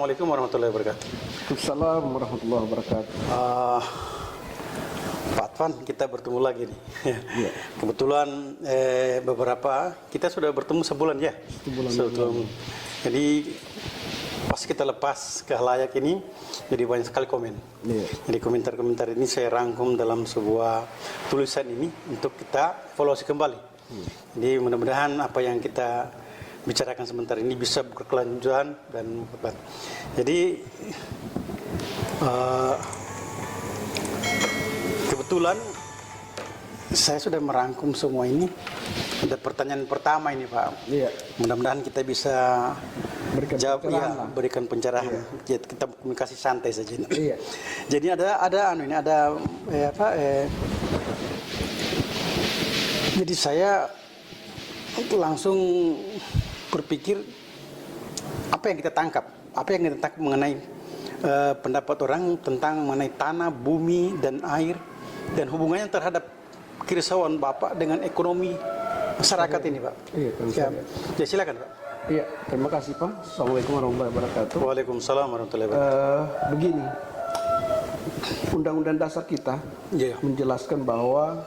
Assalamualaikum warahmatullahi wabarakatuh. Waalaikumsalam warahmatullahi wabarakatuh. Pak Advan, kita bertemu lagi nih. Iya. Kebetulan beberapa kita sudah bertemu sebulan ya. Sebulan. Jadi pas kita lepas ke halayak ini, jadi banyak sekali komen. Iya. Jadi komentar-komentar ini saya rangkum dalam sebuah tulisan ini untuk kita evaluasi kembali. Jadi mudah-mudahan apa yang kita bicarakan sebentar ini bisa berkelanjutan dan berkembang. Jadi kebetulan saya sudah merangkum semua ini. Ada pertanyaan pertama ini Pak. Iya. Mudah-mudahan kita bisa Berikan jawab, pencerahan ya, lah. berikan pencerahan. Jadi kita komunikasi santai saja. Iya. Jadi jadi saya langsung berpikir apa yang kita tangkap mengenai pendapat orang tentang mengenai tanah, bumi, dan air dan hubungannya terhadap kerisauan Bapak dengan ekonomi masyarakat ini, Pak. Iya, Ya, silakan, Pak. Iya, terima kasih Pak. Assalamualaikum warahmatullahi wabarakatuh. Waalaikumsalam warahmatullahi wabarakatuh. Begini, Undang-Undang Dasar kita Iya. menjelaskan bahwa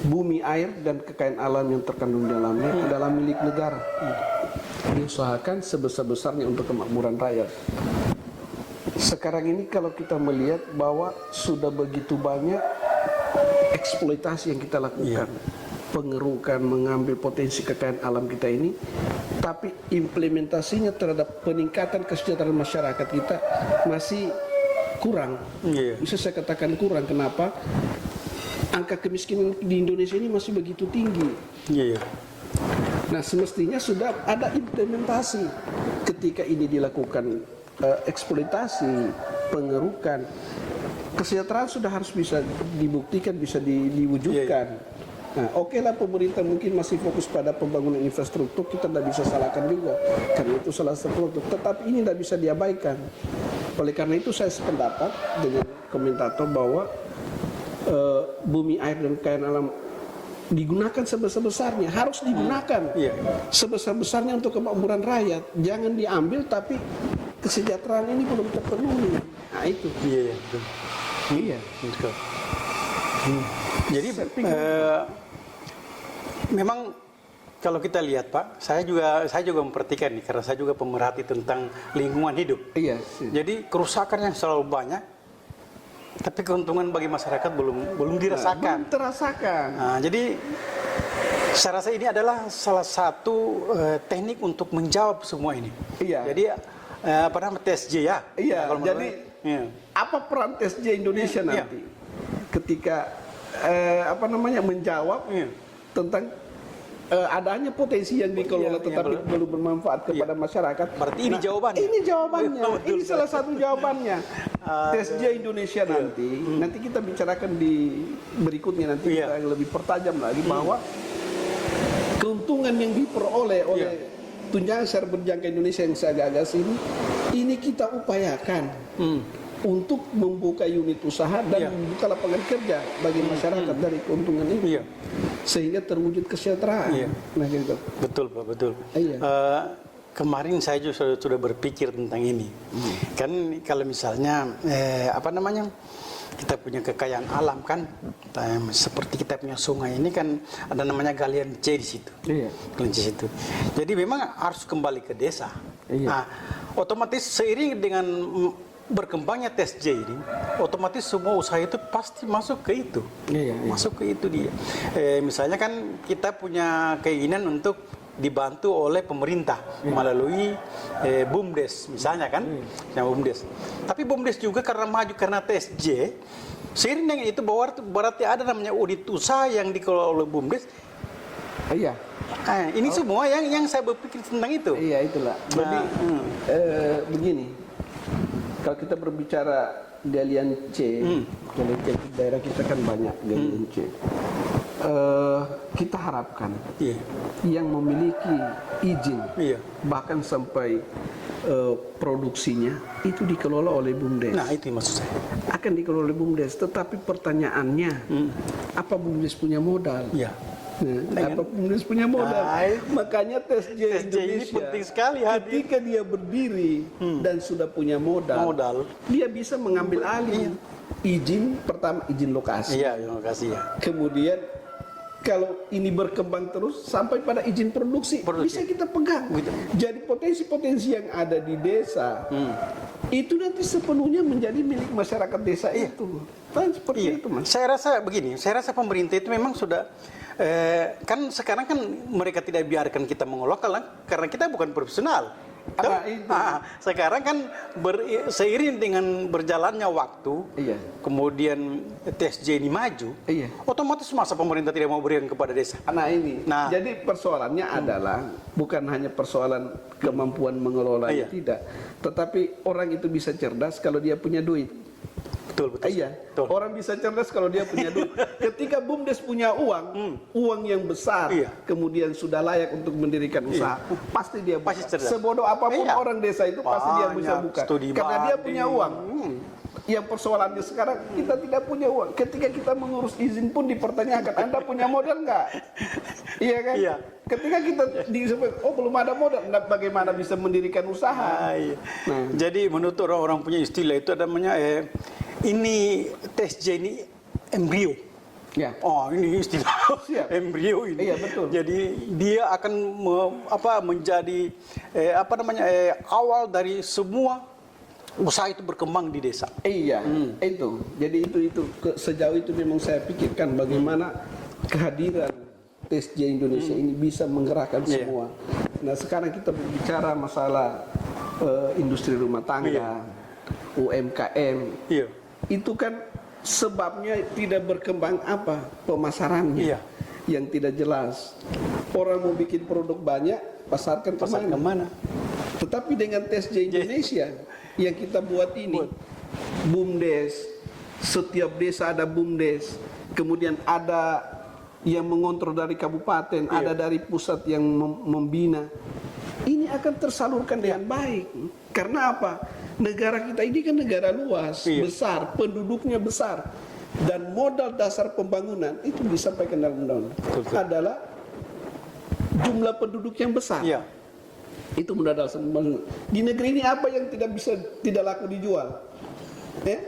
bumi, air, dan kekayaan alam yang terkandung di dalamnya adalah milik negara. Diusahakan sebesar-besarnya untuk kemakmuran rakyat. Sekarang ini kalau kita melihat bahwa sudah begitu banyak eksploitasi yang kita lakukan, pengerukan, mengambil potensi kekayaan alam kita ini, tapi implementasinya terhadap peningkatan kesejahteraan masyarakat kita masih kurang. Bisa saya katakan kurang. Kenapa? Angka kemiskinan di Indonesia ini masih begitu tinggi. Nah, semestinya sudah ada implementasi ketika ini dilakukan eksploitasi, pengerukan, kesejahteraan sudah harus bisa dibuktikan, bisa diwujudkan. Nah, oke lah pemerintah mungkin masih fokus pada pembangunan infrastruktur, kita tidak bisa salahkan juga, karena itu salah satu produk. Tetapi ini tidak bisa diabaikan. Oleh karena itu saya sependapat dengan komentator bahwa bumi, air, dan kekayaan alam digunakan sebesar-besarnya, harus digunakan sebesar-besarnya untuk kemakmuran rakyat. Jangan diambil tapi kesejahteraan ini belum terpenuhi. Nah itu. Iya. Jadi memang kalau kita lihat Pak, saya juga memperhatikan nih karena saya juga pemerhati tentang lingkungan hidup. Iya. Jadi kerusakan yang selalu banyak, tapi keuntungan bagi masyarakat belum dirasakan. Belum terasakan. Nah, jadi saya rasa ini adalah salah satu teknik untuk menjawab semua ini. Iya. Jadi apa namanya TSJ ya? Iya. Kalau Jadi apa peran TSJ Indonesia nanti ketika menjawab tentang adanya potensi yang dikelola tetapi belum bermanfaat kepada masyarakat. Berarti ini jawabannya. Ini jawabannya. Ini salah satu jawabannya. TSJ Indonesia nanti kita bicarakan di berikutnya nanti kita yang lebih pertajam lagi bahwa keuntungan yang diperoleh oleh tunjangan secara berjangka Indonesia yang seagagas ini kita upayakan untuk membuka unit usaha dan membuka lapangan kerja bagi masyarakat dari keuntungan ini. Sehingga terwujud kesejahteraan. Nah, gitu. Betul Pak, betul. Kemarin saya juga sudah berpikir tentang ini. Kan kalau misalnya kita punya kekayaan alam kan, seperti kita punya sungai ini kan ada namanya galian C di situ. Galian C situ. Jadi memang harus kembali ke desa. Nah, otomatis seiring dengan berkembangnya TSJ ini, otomatis semua usaha itu pasti masuk ke itu. Masuk ke itu dia. Misalnya kan kita punya keinginan untuk dibantu oleh pemerintah melalui BUMDes misalnya kan, BUMDes. Tapi BUMDes juga karena maju karena TSJ, seiring dengan itu berarti ada namanya unit usaha yang dikelola oleh BUMDes. Ini semua yang saya berpikir tentang itu. Iya, itulah. Jadi begini. Kalau kita berbicara galian C, galian C di daerah kita kan banyak galian C. Kita harapkan yang memiliki izin, bahkan sampai produksinya itu dikelola oleh BUMDes. Nah, itu maksud saya. Akan dikelola oleh BUMDes, tetapi pertanyaannya, apa BUMDes punya modal? Apa BUMDes punya modal. Makanya TSJ TSJ ini Indonesia penting sekali hadir. ketika dia berdiri dan sudah punya modal, dia bisa mengambil alih izin, pertama izin lokasi. Iya, terima kasih ya. Kemudian kalau ini berkembang terus sampai pada izin produksi. Bisa kita pegang. Jadi potensi-potensi yang ada di desa itu nanti sepenuhnya menjadi milik masyarakat desa itu. Kan seperti itu, Mas. Saya rasa begini, saya rasa pemerintah itu memang sudah kan sekarang kan mereka tidak biarkan kita mengelola karena kita bukan profesional. Sekarang kan seiring dengan berjalannya waktu, kemudian TSJ ini maju, otomatis masa pemerintah tidak mau berikan kepada desa. Jadi persoalannya adalah bukan hanya persoalan kemampuan mengelola, tidak, tetapi orang itu bisa cerdas kalau dia punya duit. Betul. Orang bisa cerdas kalau dia punya duit. Ketika BUMDes punya uang yang besar, kemudian sudah layak untuk mendirikan usaha, pasti dia buka. Sebodoh apapun orang desa itu pasti dia bisa buka. Karena dia punya uang. Yang persoalannya sekarang kita tidak punya uang. Ketika kita mengurus izin pun dipertanyakan, Anda punya modal nggak? Iya kan? Ketika kita belum ada modal, bagaimana bisa mendirikan usaha? Jadi menurut orang-orang punya istilah itu namanya ini TSJ ini embrio. Ini istilah embrio ini. Betul. Jadi dia akan menjadi awal dari semua usaha itu berkembang di desa. Itu. Jadi itu sejauh itu memang saya pikirkan bagaimana kehadiran TSJ Indonesia ini bisa menggerakkan semua. Nah, sekarang kita berbicara masalah industri rumah tangga, UMKM. Itu kan sebabnya tidak berkembang pemasarannya yang tidak jelas. Orang mau bikin produk banyak, pasarkan kemana? Tetapi dengan TSJ Indonesia yang kita buat ini, BUMDes, setiap desa ada BUMDes, kemudian ada yang mengontrol dari kabupaten, ada dari pusat yang membina. Ini akan tersalurkan dengan baik. Karena apa? Negara kita ini kan negara luas, besar, penduduknya besar, dan modal dasar pembangunan itu disampaikan dalam undang-undang adalah jumlah penduduk yang besar. Itu modal dasar pembangunan. Di negeri ini apa yang tidak laku dijual?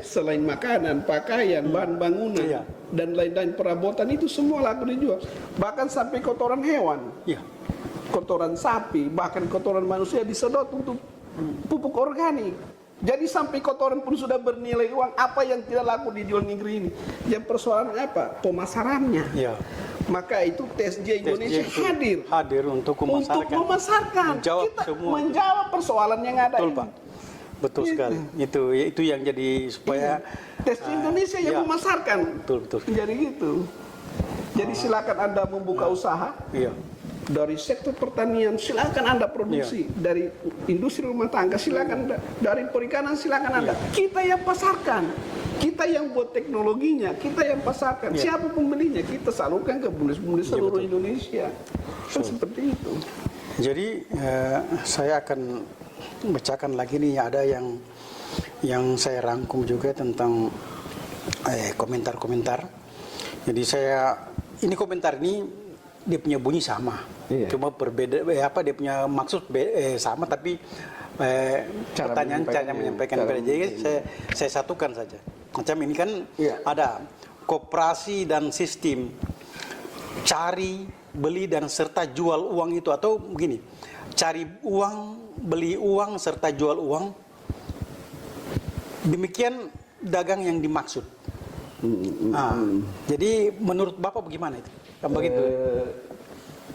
Selain makanan, pakaian, bahan bangunan, dan lain-lain perabotan, itu semua laku dijual. Bahkan sampai kotoran hewan, kotoran sapi, bahkan kotoran manusia disedot untuk pupuk organik. Jadi sampai kotoran pun sudah bernilai uang. Apa yang tidak laku dijual negeri ini? Yang persoalannya apa? Pemasarannya. Maka itu TSJ Indonesia hadir untuk memasarkan. Menjawab persoalan yang ada. Betul sekali. Itu yang jadi supaya TSJ Indonesia yang memasarkan. Betul. Jadi gitu. Jadi silakan Anda membuka usaha. Dari sektor pertanian silakan Anda produksi, dari industri rumah tangga silakan, dari perikanan silakan Anda. Kita yang pasarkan, kita yang buat teknologinya, kita yang pasarkan. Siapa pembelinya? Kita salurkan ke BUMDes seluruh Indonesia. Kan seperti itu. Jadi saya akan bacakan lagi nih, ada yang saya rangkum juga tentang komentar-komentar. Jadi ini komentar ini dia punya bunyi sama, cuma berbeda. Dia punya maksud sama, tapi pertanyaan cara menyampaikan berbeda. Jadi saya satukan saja. Macam ini kan ada koperasi dan sistem cari, beli dan serta jual uang itu, atau begini, cari uang, beli uang serta jual uang. Demikian dagang yang dimaksud. Jadi menurut Bapak bagaimana itu? Begitu.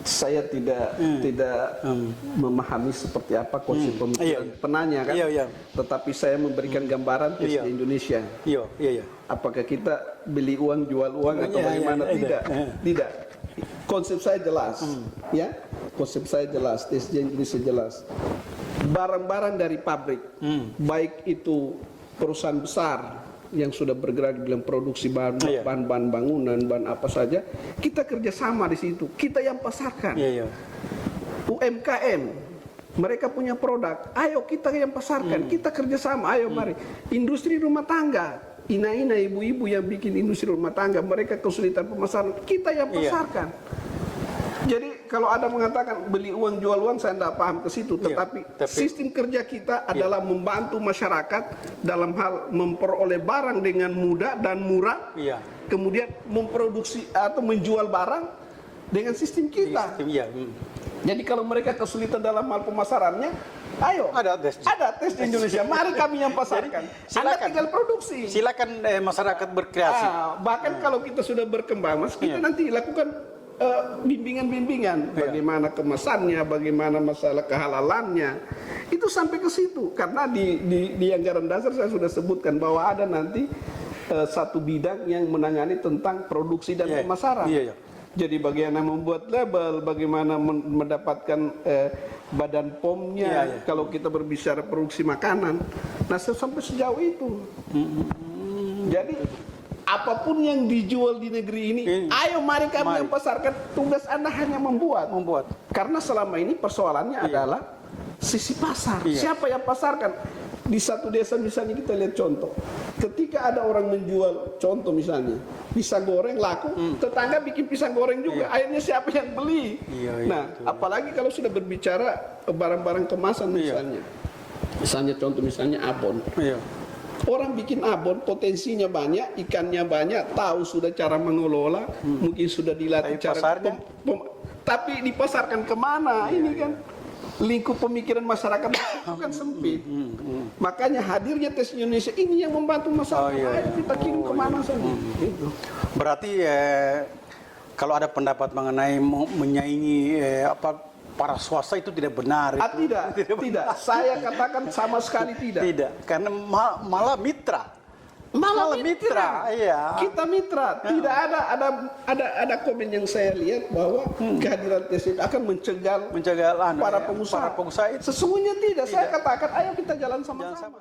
Saya tidak memahami seperti apa konsep pemikiran penanya kan. Tetapi saya memberikan gambaran di Indonesia. Apakah kita beli uang jual uang atau bagaimana? Tidak. Konsep saya jelas. Konsep saya jelas. TSJ Indonesia jelas. Barang-barang dari pabrik, baik itu perusahaan besar yang sudah bergerak dalam produksi bahan bangunan, bahan apa saja, kita kerjasama di situ. Kita yang pasarkan. UMKM, mereka punya produk, ayo kita yang pasarkan. Kita kerjasama, ayo mari. Industri rumah tangga, ina-ina ibu-ibu yang bikin industri rumah tangga, mereka kesulitan pemasaran, kita yang pasarkan. Jadi kalau ada mengatakan beli uang jual uang, saya tidak paham ke situ. Iya, Tetapi tapi- sistem kerja kita adalah membantu masyarakat dalam hal memperoleh barang dengan mudah dan murah. Iya. Kemudian memproduksi atau menjual barang dengan sistem kita. Iya. Jadi kalau mereka kesulitan dalam hal pemasarannya, ayo Ada tes. di Indonesia. Mari kami yang pasarkan. Anda silakan. tinggal produksi. Silakan masyarakat berkreasi. Bahkan kalau kita sudah berkembang, Mas, kita nanti lakukan bimbingan-bimbingan, bagaimana kemasannya, bagaimana masalah kehalalannya, itu sampai ke situ. Karena di anggaran dasar saya sudah sebutkan bahwa ada nanti satu bidang yang menangani tentang produksi dan pemasaran. Iya. Jadi bagaimana membuat label, bagaimana mendapatkan badan POM-nya, kalau kita berbicara produksi makanan. Nah, sampai sejauh itu. Jadi apapun yang dijual di negeri ini, ayo mari kami yang pasarkan. Tugas Anda hanya membuat. Karena selama ini persoalannya adalah sisi pasar. Siapa yang pasarkan? Di satu desa misalnya kita lihat contoh. Ketika ada orang menjual, contoh misalnya, pisang goreng laku, tetangga bikin pisang goreng juga. Akhirnya siapa yang beli? Nah, apalagi kalau sudah berbicara barang-barang kemasan misalnya. Misalnya contoh misalnya abon. Orang bikin abon, potensinya banyak, ikannya banyak, tahu sudah cara mengelola, mungkin sudah dilatih cara tapi dipasarkan kemana? Ini kan lingkup pemikiran masyarakat itu kan sempit. Makanya hadirnya Tes Indonesia ini yang membantu masyarakat. Ayo kita kirim kemana saja. Gitu. Berarti kalau ada pendapat mengenai menyaingi para swasta itu tidak benar. Tidak. Saya katakan sama sekali tidak. Tidak, karena malah mitra. Malah mitra. Iya. Kita mitra. Tidak ada komen yang saya lihat bahwa kehadiran tes itu akan mencegah para pengusaha. Para pengusaha itu. Sesungguhnya tidak. Saya katakan ayo kita jalan sama-sama.